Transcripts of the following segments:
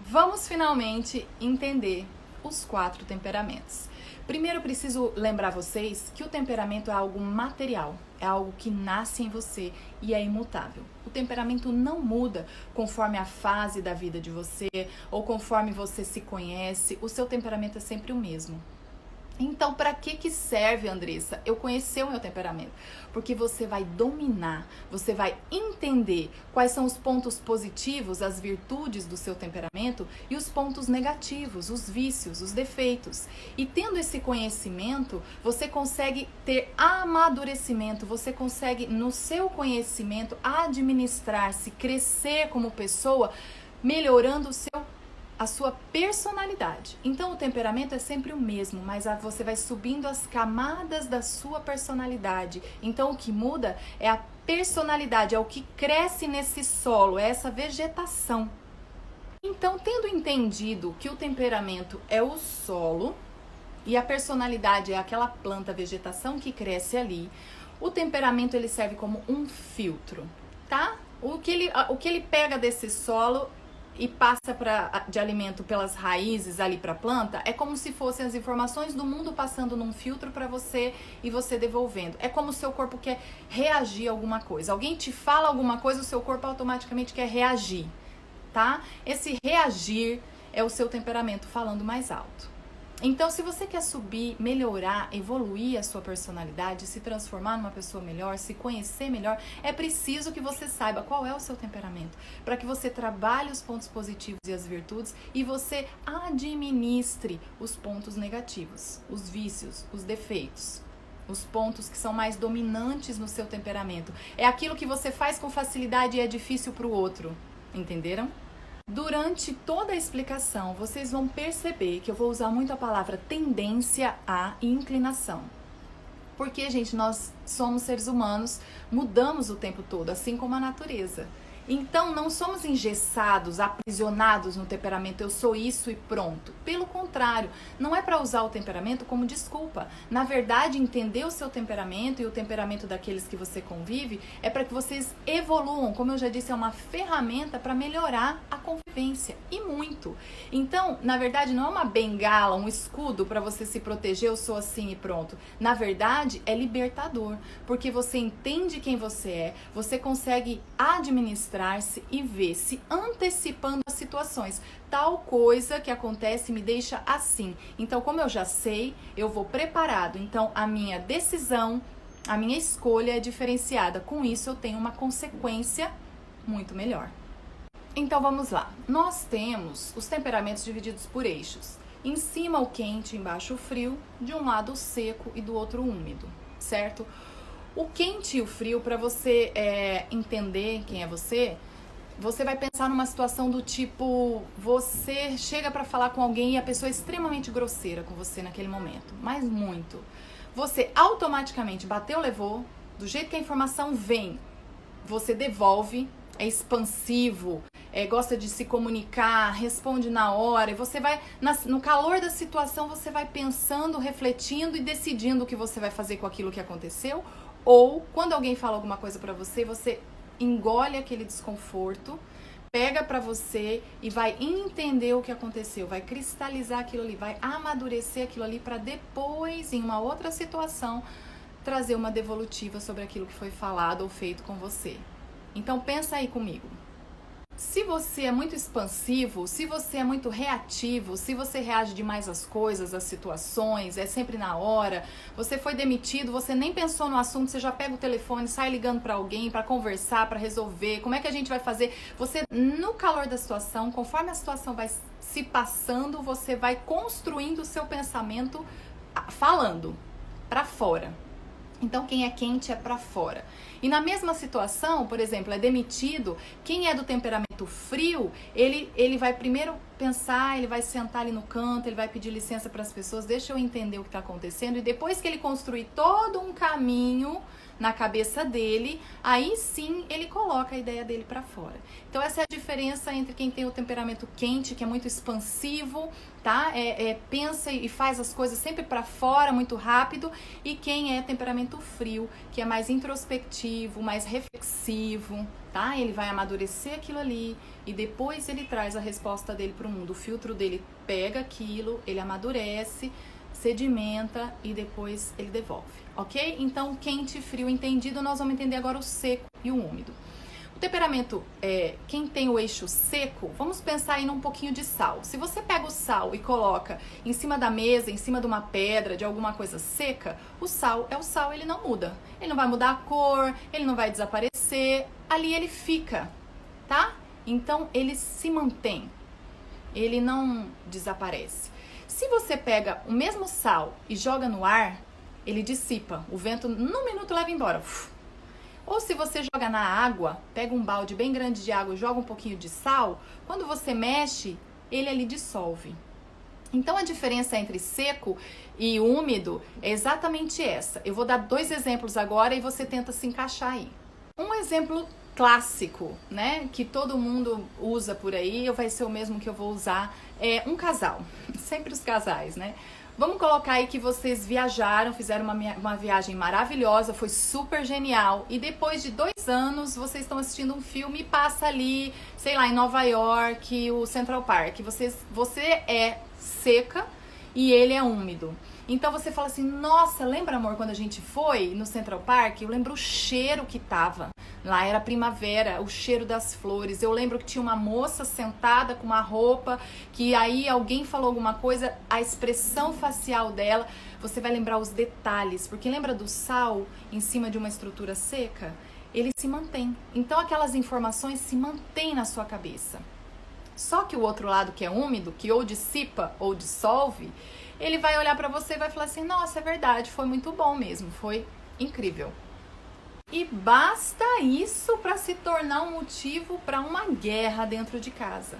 Vamos finalmente entender os 4 temperamentos. Primeiro, eu preciso lembrar vocês que o temperamento é algo material, é algo que nasce em você e é imutável. O temperamento não muda conforme a fase da vida de você ou conforme você se conhece, o seu temperamento é sempre o mesmo. Então, para que serve, Andressa, eu conhecer o meu temperamento? Porque você vai dominar, você vai entender quais são os pontos positivos, as virtudes do seu temperamento e os pontos negativos, os vícios, os defeitos. E tendo esse conhecimento, você consegue ter amadurecimento, você consegue, no seu conhecimento, administrar-se, crescer como pessoa, melhorando a sua personalidade. Então o temperamento é sempre o mesmo, mas você vai subindo as camadas da sua personalidade. Então o que muda é a personalidade, é o que cresce nesse solo, é essa vegetação. Então, tendo entendido que o temperamento é o solo e a personalidade é aquela planta, vegetação que cresce ali, o temperamento ele serve como um filtro, tá? O que ele pega desse solo e passa de alimento pelas raízes ali para a planta, é como se fossem as informações do mundo passando num filtro para você e você devolvendo. É como o seu corpo quer reagir a alguma coisa. Alguém te fala alguma coisa, o seu corpo automaticamente quer reagir, tá? Esse reagir é o seu temperamento falando mais alto. Então, se você quer subir, melhorar, evoluir a sua personalidade, se transformar numa pessoa melhor, se conhecer melhor, é preciso que você saiba qual é o seu temperamento, para que você trabalhe os pontos positivos e as virtudes e você administre os pontos negativos, os vícios, os defeitos, os pontos que são mais dominantes no seu temperamento. É aquilo que você faz com facilidade e é difícil para o outro, entenderam? Durante toda a explicação, vocês vão perceber que eu vou usar muito a palavra tendência a e inclinação. Porque, gente, nós somos seres humanos, mudamos o tempo todo, assim como a natureza. Então, não somos engessados, aprisionados no temperamento, eu sou isso e pronto. Pelo contrário, não é para usar o temperamento como desculpa. Na verdade, entender o seu temperamento e o temperamento daqueles que você convive é para que vocês evoluam. Como eu já disse, é uma ferramenta para melhorar a convivência, e muito. Então, na verdade, não é uma bengala, um escudo para você se proteger, eu sou assim e pronto. Na verdade, é libertador, porque você entende quem você é, você consegue administrar e ver se antecipando as situações. Tal coisa que acontece me deixa assim. Então, como eu já sei, eu vou preparado. Então, a minha decisão, a minha escolha é diferenciada. Com isso, eu tenho uma consequência muito melhor. Então, vamos lá. Nós temos os temperamentos divididos por eixos. Em cima o quente, embaixo o frio, de um lado o seco e do outro o úmido, certo? O quente e o frio, para você entender quem é você vai pensar numa situação do tipo, você chega para falar com alguém e a pessoa é extremamente grosseira com você naquele momento, mas muito. Você automaticamente bateu, levou, do jeito que a informação vem, você devolve, é expansivo, gosta de se comunicar, responde na hora, e você vai, no calor da situação, você vai pensando, refletindo e decidindo o que você vai fazer com aquilo que aconteceu. Ou, quando alguém fala alguma coisa pra você, você engole aquele desconforto, pega pra você e vai entender o que aconteceu, vai cristalizar aquilo ali, vai amadurecer aquilo ali pra depois, em uma outra situação, trazer uma devolutiva sobre aquilo que foi falado ou feito com você. Então, pensa aí comigo. Se você é muito expansivo, se você é muito reativo, se você reage demais às coisas, às situações, é sempre na hora, você foi demitido, você nem pensou no assunto, você já pega o telefone, sai ligando para alguém, para conversar, para resolver, como é que a gente vai fazer? Você, no calor da situação, conforme a situação vai se passando, você vai construindo o seu pensamento falando para fora. Então, quem é quente é pra fora. E na mesma situação, por exemplo, é demitido, quem é do temperamento frio, ele vai primeiro pensar, ele vai sentar ali no canto, ele vai pedir licença para as pessoas, deixa eu entender o que está acontecendo, e depois que ele construir todo um caminho na cabeça dele, aí sim ele coloca a ideia dele para fora. Então essa é a diferença entre quem tem o temperamento quente, que é muito expansivo, tá? Pensa e faz as coisas sempre para fora, muito rápido, e quem é temperamento frio, que é mais introspectivo, mais reflexivo, tá? Ele vai amadurecer aquilo ali e depois ele traz a resposta dele para o mundo. O filtro dele pega aquilo, ele amadurece, sedimenta e depois ele devolve, ok? Então, quente e frio entendido, nós vamos entender agora o seco e o úmido. O temperamento, quem tem o eixo seco, vamos pensar aí num pouquinho de sal. Se você pega o sal e coloca em cima da mesa, em cima de uma pedra, de alguma coisa seca, o sal é o sal, ele não muda. Ele não vai mudar a cor, ele não vai desaparecer, ali ele fica, tá? Então ele se mantém, ele não desaparece. Se você pega o mesmo sal e joga no ar, ele dissipa, o vento num minuto leva embora. Ou se você joga na água, pega um balde bem grande de água e joga um pouquinho de sal, quando você mexe, ele ali dissolve. Então a diferença entre seco e úmido é exatamente essa. Eu vou dar 2 exemplos agora e você tenta se encaixar aí. Um exemplo clássico, né, que todo mundo usa por aí, vai ser o mesmo que eu vou usar, é um casal. Sempre os casais, né? Vamos colocar aí que vocês viajaram, fizeram uma viagem maravilhosa, foi super genial. E depois de 2 anos, vocês estão assistindo um filme e passa ali, sei lá, em Nova York, o Central Park. Você é seca e ele é úmido. Então você fala assim, nossa, lembra, amor, quando a gente foi no Central Park? Eu lembro o cheiro que tava. Lá era primavera, o cheiro das flores. Eu lembro que tinha uma moça sentada com uma roupa, que aí alguém falou alguma coisa, a expressão facial dela, você vai lembrar os detalhes. Porque lembra do sal em cima de uma estrutura seca? Ele se mantém. Então aquelas informações se mantêm na sua cabeça. Só que o outro lado, que é úmido, que ou dissipa ou dissolve, ele vai olhar pra você e vai falar assim, nossa, é verdade, foi muito bom mesmo, foi incrível. E basta isso para se tornar um motivo para uma guerra dentro de casa.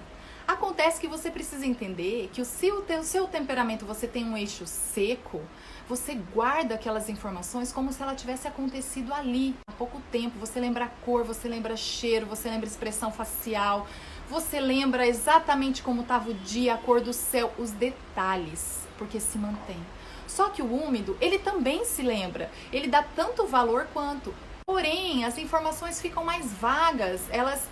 Acontece que você precisa entender que o seu temperamento, você tem um eixo seco, você guarda aquelas informações como se ela tivesse acontecido ali há pouco tempo. Você lembra a cor, você lembra cheiro, você lembra expressão facial, você lembra exatamente como estava o dia, a cor do céu, os detalhes, porque se mantém. Só que o úmido, ele também se lembra, ele dá tanto valor quanto. Porém, as informações ficam mais vagas, elas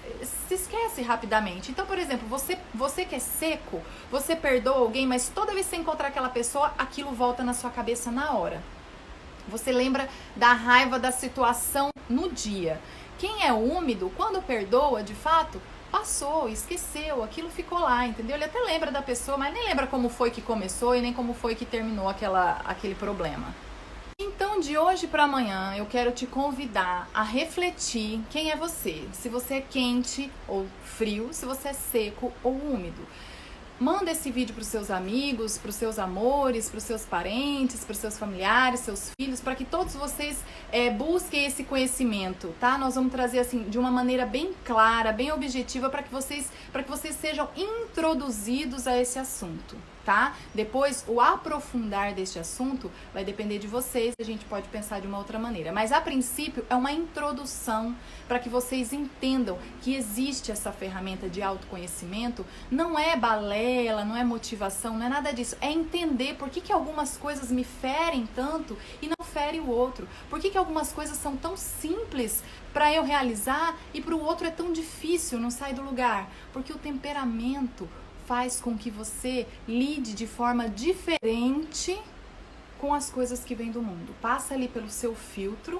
se esquecem rapidamente. Então, por exemplo, você que é seco, você perdoa alguém, mas toda vez que você encontrar aquela pessoa, aquilo volta na sua cabeça na hora. Você lembra da raiva da situação no dia. Quem é úmido, quando perdoa, de fato, passou, esqueceu, aquilo ficou lá, entendeu? Ele até lembra da pessoa, mas nem lembra como foi que começou e nem como foi que terminou aquele problema. Então, de hoje para amanhã, eu quero te convidar a refletir quem é você. Se você é quente ou frio, se você é seco ou úmido. Manda esse vídeo para os seus amigos, para os seus amores, para os seus parentes, para os seus familiares, seus filhos, para que todos vocês busquem esse conhecimento, tá? Nós vamos trazer assim de uma maneira bem clara, bem objetiva, para que vocês sejam introduzidos a esse assunto, tá? Depois, o aprofundar deste assunto vai depender de vocês, a gente pode pensar de uma outra maneira. Mas, a princípio, é uma introdução para que vocês entendam que existe essa ferramenta de autoconhecimento. Não é balela, não é motivação, não é nada disso. É entender por que algumas coisas me ferem tanto e não ferem o outro. Por que algumas coisas são tão simples para eu realizar e para o outro é tão difícil, não sai do lugar. Porque o temperamento faz com que você lide de forma diferente com as coisas que vêm do mundo. Passa ali pelo seu filtro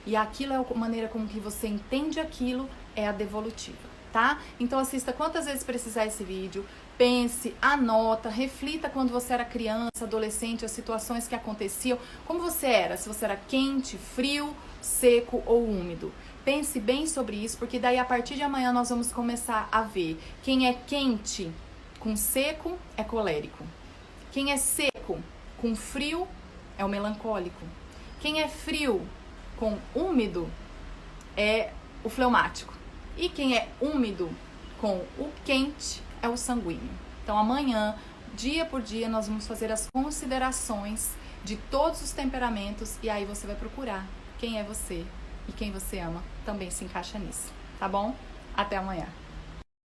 e aquilo é a maneira como que você entende aquilo, é a devolutiva, tá? Então assista quantas vezes precisar esse vídeo, pense, anota, reflita quando você era criança, adolescente, as situações que aconteciam, como você era, se você era quente, frio, seco ou úmido. Pense bem sobre isso, porque daí a partir de amanhã nós vamos começar a ver quem é quente com seco é colérico. Quem é seco com frio é o melancólico. Quem é frio com úmido é o fleumático. E quem é úmido com o quente é o sanguíneo. Então amanhã, dia por dia, nós vamos fazer as considerações de todos os temperamentos e aí você vai procurar quem é você e quem você ama também se encaixa nisso, tá bom? Até amanhã.